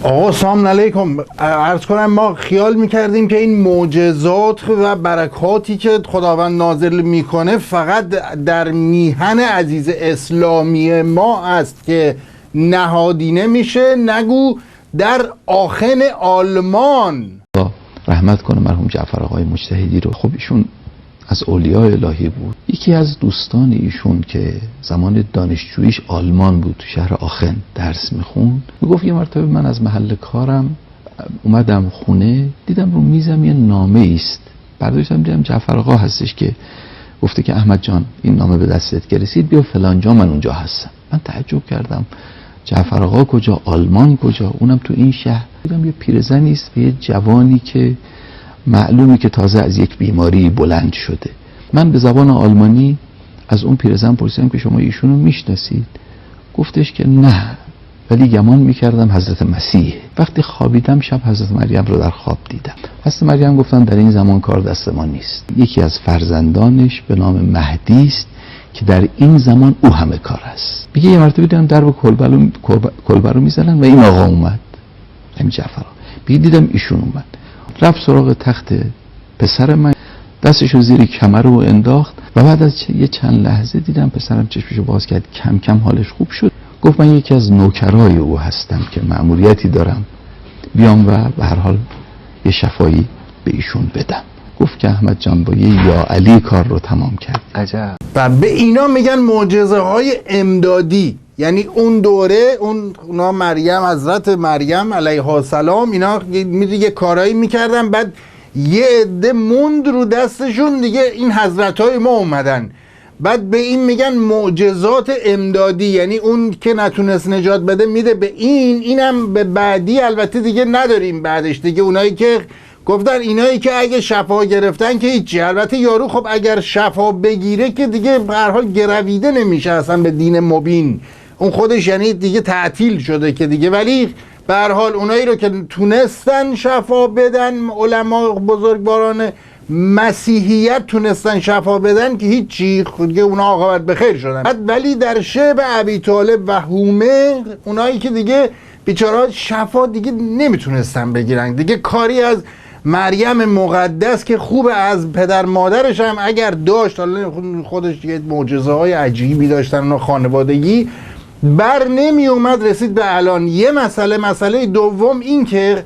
آقا سلام علیکم. عرض کنم ما خیال میکردیم که این معجزات و برکاتی که خداوند نازل میکنه فقط در میهن عزیز اسلامی ما است که نهادینه میشه، نگو در آخن آلمان. رحمت کنه مرحوم جعفر آقای مجتهدی رو. خب ایشون از اولیاء الهی بود. یکی از دوستان ایشون که زمان دانشجوییش آلمان بود، تو شهر آخن درس میخوند، میگفت یه مرتبه من از محل کارم اومدم خونه، دیدم رو میزم یه نامه است. برداشتم دیدم جعفر آقا هستش که گفته که احمد جان این نامه به دستت که رسید بیا فلان جا، من اونجا هستم. من تعجب کردم جعفر آقا کجا، آلمان کجا، اونم تو این شهر. دیدم یه پیرزنی است و یه جوانی که معلومی که تازه از یک بیماری بلند شده. من به زبان آلمانی از اون پیرزن پرسیدم که شما ایشونو میشناسید؟ گفتش که نه، ولی گمان میکردم حضرت مسیح. وقتی خوابیدم شب حضرت مریم رو در خواب دیدم. حضرت مریم گفتن در این زمان کار دست ما نیست، یکی از فرزندانش به نام مهدی است که در این زمان او همه کار است. میگه یه مرتبه دیدم در کلبه رو میزنن و این آقا اومد، همین جعفر. دیدم ایشون اومد، رفت سراغ تخت پسر من، دستشو زیر کمر رو انداخت و بعد از یه چند لحظه دیدم پسرم چشمشو باز کرد، کم کم حالش خوب شد. گفت من یکی از نوکرای او هستم که مأموریتی دارم بیام و به هر حال یه شفایی به ایشون بدم. گفت که احمد جان با یه یا علی کار رو تمام کرد. عجب. و به اینا میگن معجزه های امدادی. یعنی اون دوره اونا مریم، حضرت مریم علیها السلام، اینا یه کارایی میکردن، بعد یه عده موند رو دستشون دیگه، این حضرت های ما اومدن، بعد به این میگن معجزات امدادی. یعنی اون که نتونست نجات بده میده به اینم به بعدی البته دیگه نداریم بعدش دیگه. اونایی که گفتن اینایی که اگه شفا گرفتن که هیچی. البته یارو خب اگر شفا بگیره که دیگه به هر حال گرویده نمیشه اصلا به دین مبین، اون خودش یعنی دیگه تعطیل شده که دیگه. ولی به هر حال اونایی رو که تونستن شفا بدن، علما بزرگواران مسیحیت تونستن شفا بدن که هیچی، دیگه اونا عاقبت به خیر شدن. ولی در شعب ابی طالب و هومر، اونایی که دیگه بیچاره شفا دیگه نمیتونستن بگیرن دیگه، کاری از مریم مقدس که خوب از پدر مادرش هم اگر داشت، خودش دیگه معجزه های عجیبی داشتن و خانوادگی، بر نمی اومد رسید به الان. یه مسئله دوم این که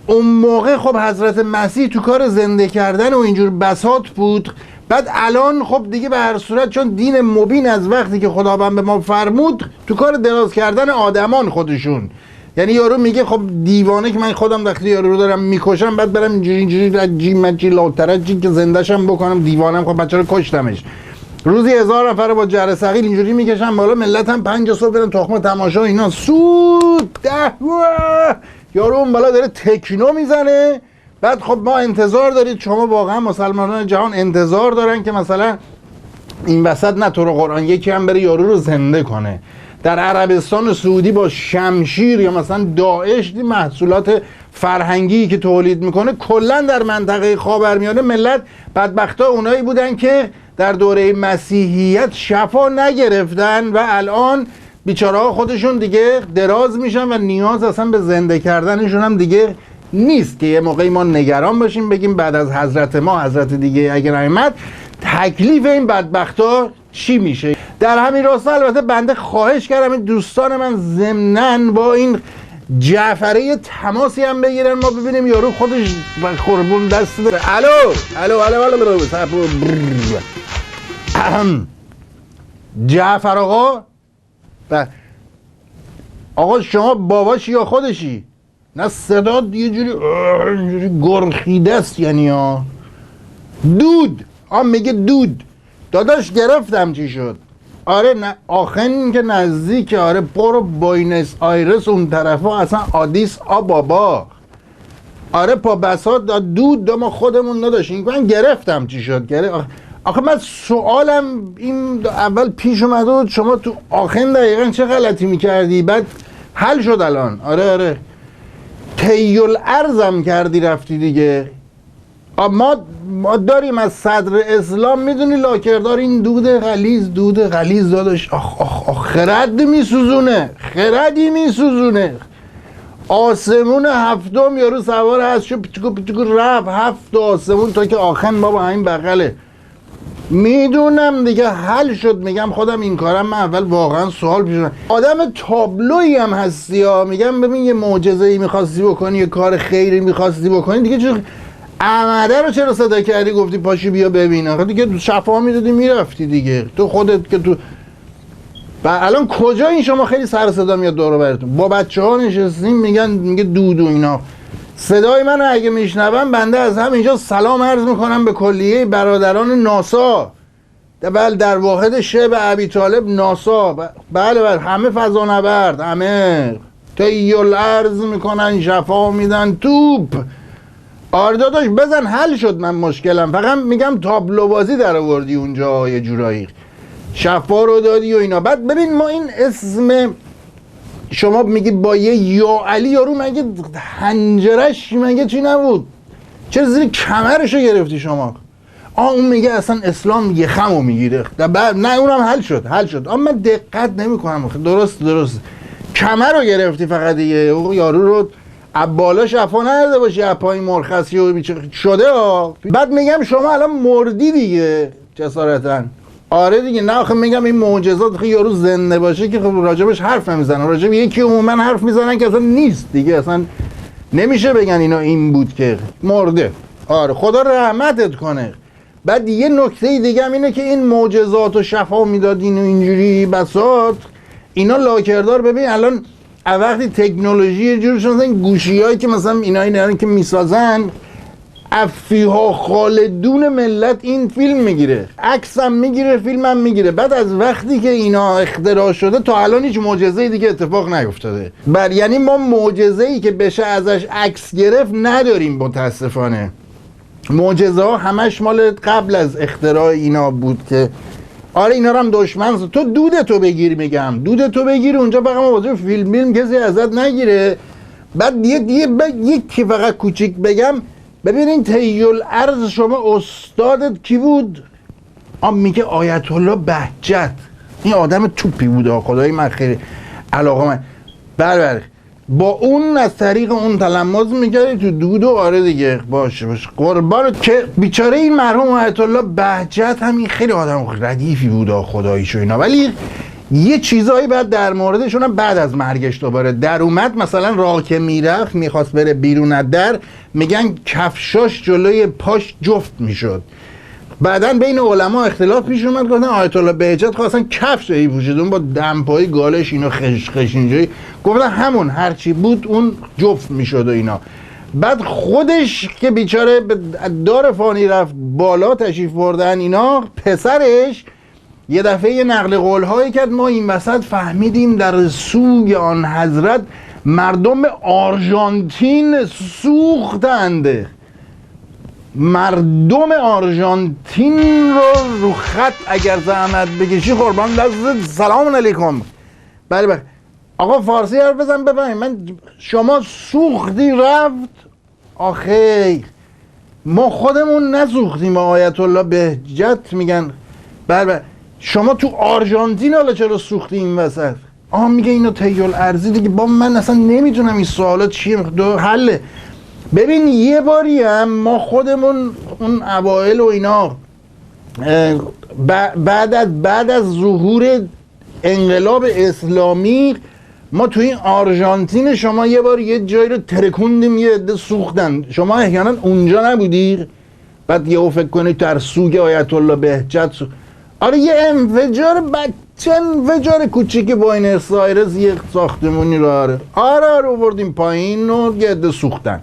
اون موقع خب حضرت مسیح تو کار زنده کردن و اینجور بساط بود، بعد الان خب دیگه به هر صورت چون دین مبین از وقتی که خداوند به ما فرمود تو کار دراز کردن آدمان خودشون. یعنی یارو میگه خب دیوانه که من خودم وقتی یارو رو دارم میکشم بعد برم اینجوری مجی لاترجی که زندهشم بکنم، دیوانم، خب بچه رو کشتمش. روزی 1000 نفر با جره ثقیل اینجوری میکشم بالا، ملت هم 5 صبح برن تخم تماشا اینا سود یارو اون بالا داره تکنو میزنه. بعد خب ما انتظار دارید، شما واقعا مسلمانان جهان انتظار دارن که مثلا این وسط نه طور قرآن یکی هم بره یارو رو زنده کنه. در عربستان سعودی با شمشیر یا مثلا داعش محصولات فرهنگی که تولید میکنه، کلا در منطقه خاورمیانه ملت بدبختا اونایی بودن که در دوره مسیحیت شفا نگرفتن و الان بیچاره ها خودشون دیگه دراز میشن و نیاز اصلا به زنده کردنشون هم دیگه نیست که یه موقعی ما نگران باشیم بگیم بعد از حضرت ما حضرت دیگه اگر نیامد تکلیف این بدبختا چی میشه. در همین راستا البته بنده خواهش کردم این دوستان من ضمناً با این جعفری تماسی هم بگیرن، ما ببینیم یارو خودش قربون دست داره. الو جعفر آقا، آقا شما باباشی یا خودشی؟ نه صدا یه جوری گرخیده است یعنی ها. دود میگه دود داداش گرفتم چی شد. آره نه آخن که نزدیک، آره برو بوینس آیرس اون طرفا اصلا آدیس آبابا. آره پا بساط دود ما خودمون نداشتیم. من گرفتم چی شد. آخه من سوالم این اول پیش اومده بود شما تو آخن دقیقا چه غلطی میکردی، بعد حل شد الان. آره تیل ارزم کردی رفتی دیگه. ما داریم از صدر اسلام میدونی لاکردار این دود غلیظ داداش. خرد میسوزونه. آسمون هفتم یارو سوار هست شو پیچکو پیچکو رفت 7 آسمون تا که آخن بابا همین بغله. میدونم دیگه حل شد. میگم خودم این کارم، من اول واقعا سوال پیش اومد. آدم تابلویی هم هستی ها. میگم ببین یه معجزه‌ای می‌خواستی بکنی، یه کار خیری می‌خواستی بکنی، دیگه چه احمده رو چرا صدا کردی گفتی پاشی بیا ببین؟ آخه دیگه شفا میدادی میرفتی دیگه. تو خودت که تو و الان کجا این شما خیلی سر صدا میاد دور و برتون؟ با بچه‌ها نشستیم میگه دود و اینا. صدای من اگه میشنون بنده از همینجا سلام عرض میکنم به کلیه برادران ناسا. بله در واحد شبه ابی طالب ناسا. بله همه فضانورد، همه تیل عرض میکنن، شفا میدن، توپ. آره داداش بزن حل شد من مشکلم. فقط میگم تابلو بازی در آوردی اونجا یه جورایی، شفا رو دادی و اینا. بعد ببین ما این اسم شما میگی با یه یا علی یارو مگه حنجرش مگه چی نبود؟ چرا زیر کمرشو گرفتی شما؟ اون میگه اصلا اسلام یه خمو میگیره. نه اونم حل شد. من دقت نمی کنم. درست کمر رو گرفتی فقط دیگه. او یارو رو بالا شفا نداده باشی، از پایین مرخصی و شده ها. بعد میگم شما الان مردی دیگه جسارتاً. آره دیگه. نه آخه میگم این معجزات خیلی یارو زنده باشه که خب راجبش حرف نمیزنن. راجب یکی عموما حرف میزنن که اصلا نیست دیگه، اصلا نمیشه بگن اینا این بود که مرده. آره خدا رحمتت کنه. بعد یه نکته دیگه هم اینه که این معجزات و شفا میدادین و اینجوری بساط اینا لاکردار. ببین الان وقتی تکنولوژی یه جور شدن، گوشیایی که مثلا اینا که میسازن افیها خالدون ملت این فیلم میگیره، عکس هم میگیره، فیلم هم میگیره. بعد از وقتی که اینا اختراع شده تا الان هیچ معجزه‌ای دیگه اتفاق نیفتاده. یعنی ما معجزه‌ای که بشه ازش عکس گرفت نداریم متاسفانه. معجزه ها همش مال قبل از اختراع اینا بود که آره اینا رو هم دشمن. تو دودتو بگیر، میگم دودتو بگیر اونجا، فقط موضوع فیلم کسی ازت نگیره. بعد یکی فقط کوچیک بگم، ببینین تیل عرض شما استادت کی بود؟ میگه آیت الله بهجت. این آدم توپی بود خدای من خیلی علاقه من. بله با اون از طریق اون تلماس میکردی تو دود و آره دیگه باشه قربانت که بیچاره این مرحوم آیت الله بهجت هم این خیلی آدم ردیفی بود خداییشو اینا. ولی یه چیزایی بعد در موردشون هم بعد از مرگش دوباره در اومد. مثلا راه که میرفت میخواست بره بیرون از در، میگن کفشاش جلوی پاش جفت میشد. بعدن بین علما اختلاف پیش اومد، گفتن آیت الله بهجت خواستن کفش ای پوشید، اون با دمپایی گالش اینو خش اینجوری، گفتن همون هرچی بود اون جفت میشد و اینا. بعد خودش که بیچاره دار فانی رفت بالا تشریف بردن اینا، پسرش یه دفعه یه نقل قول هایی کرد، ما این وسط فهمیدیم در سوگ آن حضرت مردم آرژانتین سوختند. مردم آرژانتین رو خط اگر زحمت بکشی قربان دست سلام علیکم. بله آقا فارسی حرف بزن بفهمید. من شما سوختی رفت آخه ما خودمون نسوختیم. آیت الله بهجت میگن بله شما تو آرژانتین حالا چرا سوختی این وسط؟ میگه اینو تیل ارزی دیگه. با من اصلا نمیتونم این سوالات چیه حله. ببین یه باری هم ما خودمون اون اوائل و اینا بعد از ظهور انقلاب اسلامی ما توی این آرژانتین شما یه بار یه جایی رو ترکوندیم، یه عده سوختن. شما احیانا اونجا نبودی؟ بعد یه فکر کنید در سوگ آیت الله بهجت آره یه انفجار کوچیکی با این اسرائیل یه ساختمونی رو آره آوردیم پایین و یه عده سوختن.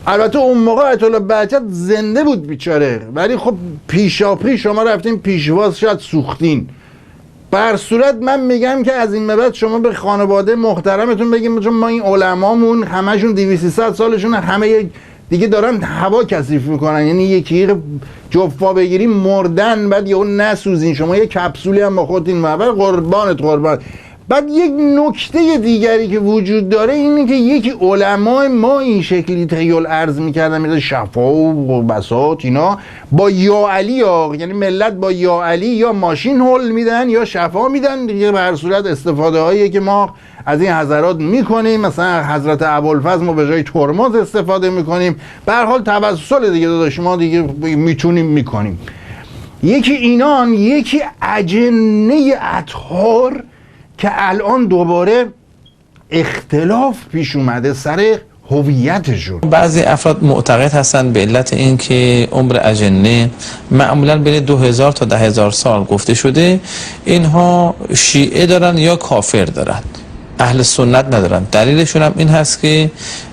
البته اون موقع آیت الله بهجت زنده بود بیچاره، ولی خب پیشاپی شما رفتین پیشواز شد سوختین. بر صورت من میگم که از این به بعد شما به خانواده محترمتون بگیم، چون ما این علمامون همشون 200 سالشون همه دیگه دارن هوا کثیف میکنن، یعنی یکی جفا بگیریم مردن بعد یهو نسوزین. شما یه کپسولی هم با خودتون قربانت بعد یک نکته دیگری که وجود داره اینه که یکی علمای ما این شکلی تخیل عرض میکردن مثل شفا و بساط اینا با یا علی ها، یعنی ملت با یا علی یا ماشین هول میدن یا شفا میدن دیگه. به هر صورت استفاده هایی که ما از این حضرات میکنیم، مثلا حضرت ابوالفضل ما به جای ترمز استفاده میکنیم، به هر حال توسل دیگه داداش ما دیگه میتونیم میکنیم. یکی اینان، یکی اجنه اطهار که الان دوباره اختلاف پیش اومده سر هویتشون. بعضی افراد معتقد هستند به علت اینکه عمر اجنه معمولا بین 2000 تا 10000 سال گفته شده، اینها شیعه دارن یا کافر دارن، اهل سنت ندارن. دلیلشون هم این هست که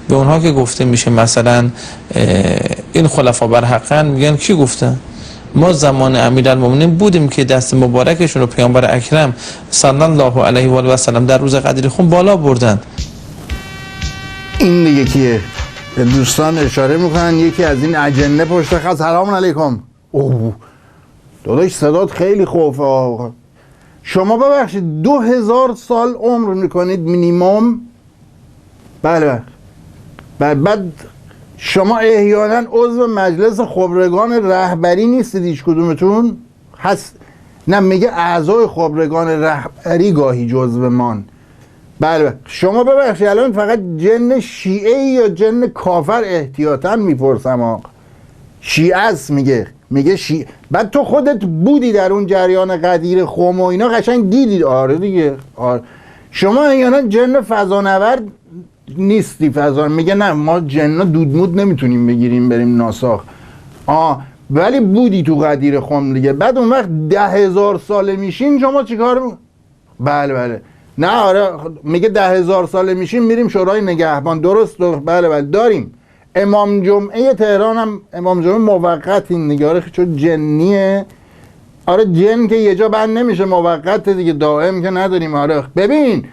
به اونها که گفته میشه مثلا این خلفا برحقن، میگن کی گفتن؟ ما زمان امیرالمومنین بودیم که دست مبارکشون رو پیامبر اکرم صلی الله علیه و آله و سلم در روز قدیر خون بالا بردن. این دیگه کیه؟ دوستان اشاره میکنن یکی از این اجنه پشت خط. سلام علیکم. اوه داداش صدات خیلی خوفه آقا. شما ببخشید 2000 سال عمر میکنید مینیمم؟ بله. بعد شما احیانا عضو مجلس خبرگان رهبری نیستید هیچ کدومتون؟ هست؟ نه میگه اعضای خبرگان رهبری گاهی جزو مان. بله. شما ببخشید الان فقط جن شیعه یا جن کافر احتیاطاً میپرسم آقا. شیعه است میگه شیعه. بعد تو خودت بودی در اون جریان قدیر خم و اینا، قشنگ دیدید. آره دیگه آره. شما احیانا جن فضانورد نیستی. میگه نه ما جنا دودمود نمیتونیم بگیریم بریم ناساخ. ولی بودی تو قدیر خم دیگه. بعد اون وقت 10,000 ساله میشین شما چیکار بله نه آره میگه 10,000 ساله میشین میریم شورای نگهبان. درست بله داریم. امام جمعه تهران هم امام جمعه موقت این نگاره چون جنیه. آره جن که یه جا بند نمیشه، موقت دیگه، دائم که نداریم. آره ببین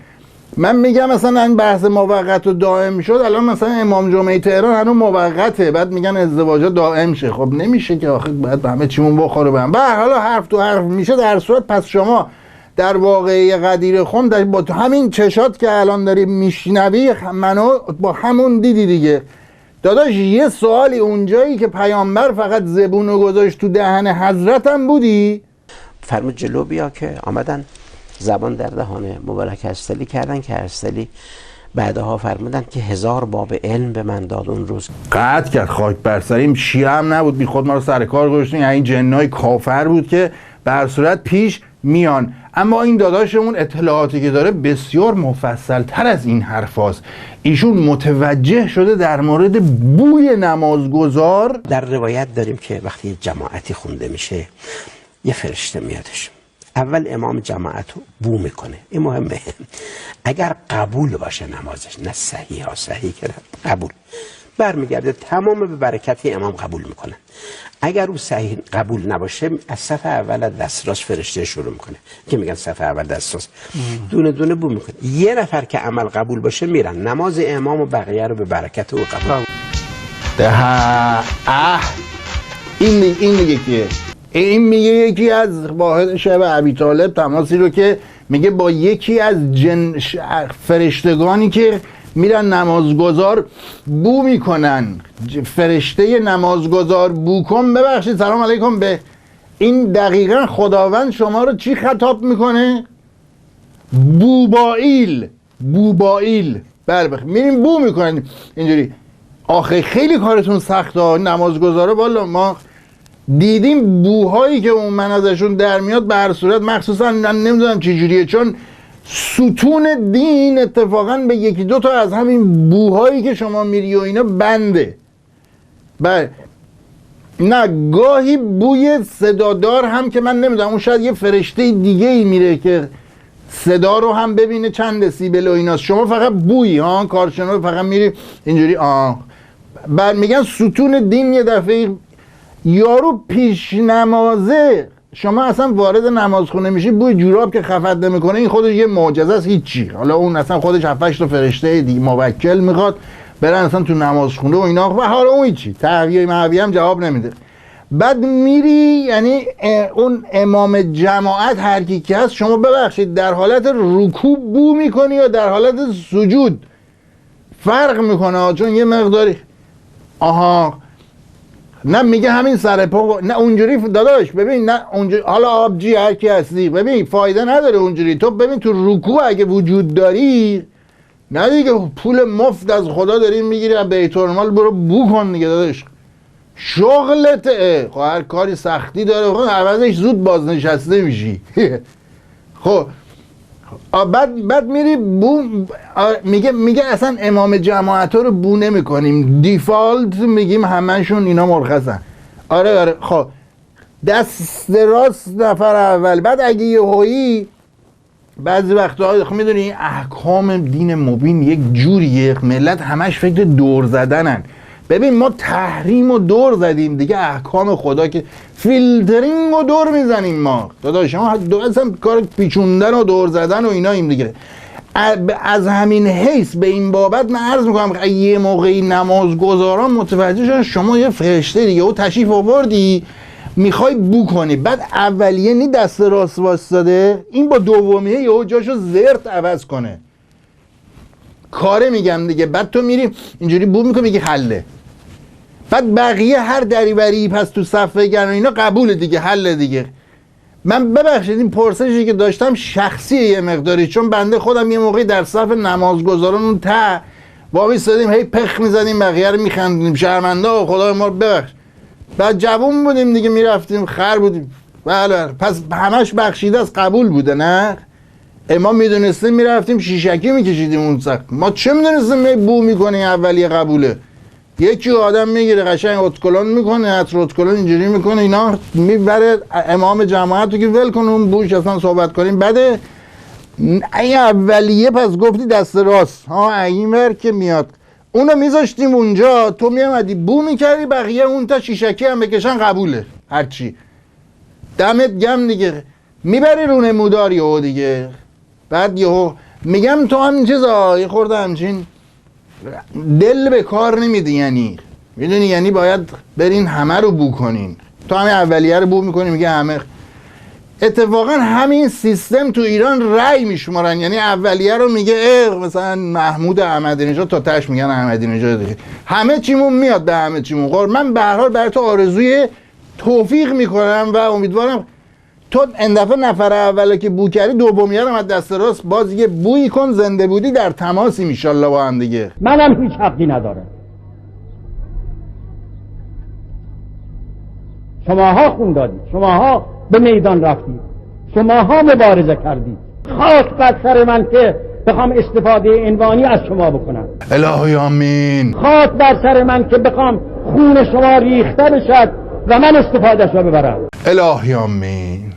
من میگم مثلا این بحث موقت و دائم شد، الان مثلا امام جمعه تهران هنوز موقته، بعد میگن ازدواجا دائم شه. خب نمیشه که آخه بعد همه چیمون بخوره بهم. حالا حرف تو حرف میشه. در صورت پس شما در واقعه قدیر خم با همین چشات که الان داری میشنوی منو با همون دیدی دیگه. داداش یه سوالی اونجایی که پیامبر فقط زبونو گذاشت تو دهن حضرتم بودی؟ فرمود جلو بیا که آمدن زبان در دهان مبارک هستلی کردن که هستلی بعدها فرمودن که 1000 باب علم به من داد اون روز. قطع کرد خاک بر سریم. شیعه هم نبود بی خود ما رو سر کار گذاشتین. این جنای کافر بود که به هر صورت پیش میان. اما این داداشمون اطلاعاتی که داره بسیار مفصل تر از این حرف هاست. ایشون متوجه شده در مورد بوی نمازگزار. در روایت داریم که وقتی جماعتی خونده میشه یه فرشته میادش، اول امام جماعت رو بو میکنه. این مهمه. اگر قبول باشه نمازش، نه صحیح ها، صحیح که قبول، برمیگرده تمام به برکت امام قبول میکنه. اگر او صحیح قبول نباشه از صف اول دست راست فرشته شروع میکنه که میگن صف اول دست راست دونه دونه بو میکنه. یه نفر که عمل قبول باشه میرن نماز امام و بقیه رو به برکت او قبول. این میگه که این میگه یکی از واحد شب ابی طالب تماسی رو که میگه با یکی از فرشتگانی که میرن نمازگزار بو میکنن. فرشته نمازگزار بو کن. ببخشید سلام علیکم. به این دقیقا خداوند شما رو چی خطاب میکنه؟ بوبائیل. بله میریم بو میکنن اینجوری. آخه خیلی کارتون سخته نمازگزاره. والا ما دیدیم بوهایی که اون من ازشون در میاد. به هر صورت مخصوصا نمیدونم چه جوریه، چون ستون دین اتفاقا به یکی دو تا از همین بوهایی که شما میری و اینا بنده. بله نه گاهی بوی صدادار هم که من نمیدونم اون شاید یه فرشته دیگه ای میره که صدا رو هم ببینه چند دسیبل و ایناست. شما فقط بویی ها کارشناس فقط میری اینجوری بعد میگن ستون دین. یه دفعه یارو پیش نمازه، شما اصلا وارد نمازخونه میشی بوی جوراب که خفت نمیکنه، این خودش یه معجزه است. هیچی. حالا اون اصلا خودش 7-8 تا فرشته دیگه موکل میخواد برن اصلا تو نمازخونه و اینا و حالا اون هیچی تهویه مهویه هم جواب نمیده. بعد میری یعنی اون امام جماعت هر کی که هست، شما ببخشید در حالت رکوع بو میکنی یا در حالت سجود فرق میکنه، چون یه مقداری آها نه میگه همین سر پا نه اونجوری داداش ببین، نه اونجوری حالا آبجی هر کی هستی ببین فایده نداره اونجوری. تو ببین تو رکوع اگه وجود داری نه دیگه پول مفت از خدا داری میگیری از بیت المال، برو بو کن دیگه داداش، شغلته. خب هر کاری سختی داره خب عوضش زود بازنشسته میشی. خب بعد میری بو میگه اصلا امام جماعت رو بو نمی کنیم، دیفالت میگیم همشون اینا مرخصن. آره خب دست راست نفر اول. بعد اگه یه هایی بعضی وقتا خب میدونی احکام دین مبین یک جوریه، ملت همش فکر دور زدنن. ببین ما تحریم و دور زدیم دیگه، احکام خدا که فیلترینگ و دور میزنیم ما داداش، ما اصلا کار پیچوندن و دور زدن و اینا این دیگه. از همین حیث به این بابت من عرض میکنم یه موقعی نمازگزاران متوجه شدن شما یه فرشته دیگه و تشریف آوردی میخوای بو کنی، بعد اولیه نی دست راست واسطاده، این با دومیه یهو جاشو زرت عوض کنه کاره میگم دیگه. بعد تو میری اینجوری بو میکنی میگی حله، بعد بقیه هر دریوری پس تو صف بگن و اینا قبول دیگه، حل دیگه. من ببخشید این پرسشی که داشتم شخصیه یه مقداری، چون بنده خودم یه موقعی در صف نمازگزاران اون ته وامی سادیم هی پخ میزدیم بقیه رو میخندیم شرمنده و خدا ما ببخش. بعد جوون بودیم دیگه میرفتیم خر بودیم بله، پس همش بخشیده از قبول بوده نه؟ ما میدونستیم میرفتیم شیشکی میکشیدیم اون سخت، ما چه میدونستیم بو میکنیم اولیه قبوله. یکی آدم میگیره قشنگ اتکلون میکنه، عطر اتکلون اینجوری میکنه اینا میبره امام جماعت رو که ول کنه اون بوش اصلا صحبت کنیم. بعد این اولیه پس گفتی دست راست ها این ور که میاد اونو میذاشتیم اونجا، تو میامدی بو میکردی بقیه اون تا شیشکی هم بکشن قبوله هرچی. دمت گم دیگه، میبری رو نموداری او دیگه. بعد یهو میگم تو همین چیزا یه خورده همچین دل به کار نمیدی، یعنی میدونی یعنی باید برین همه رو بو کنین. تو همین اولیه رو بو میکنی میگه همه. اتفاقا همین سیستم تو ایران رأی میشمارن، یعنی اولیه رو میگه مثلا محمود احمدی نژاد تا تاش میگن احمدی نژاد، همه چیمون میاد به همه چیمون. من به هر حال برای تو آرزوی توفیق میکنم و امیدوارم تو این دفعه نفر اوله که بو کردی دومیه رو از دست راست باز یه بویی کن، زنده بودی در تماسیم ان شاءالله با هم دیگه. منم هیچ حقی ندارم. شماها خون دادید، شماها به میدان رفتید، شماها مبارزه کردید. خاک بر سر من که بخوام استفاده عنوانی از شما بکنم. الهی آمین. خاک بر سر من که بخوام خون شما ریخته بشد و من استفادهش رو ببرم. الهی آمین.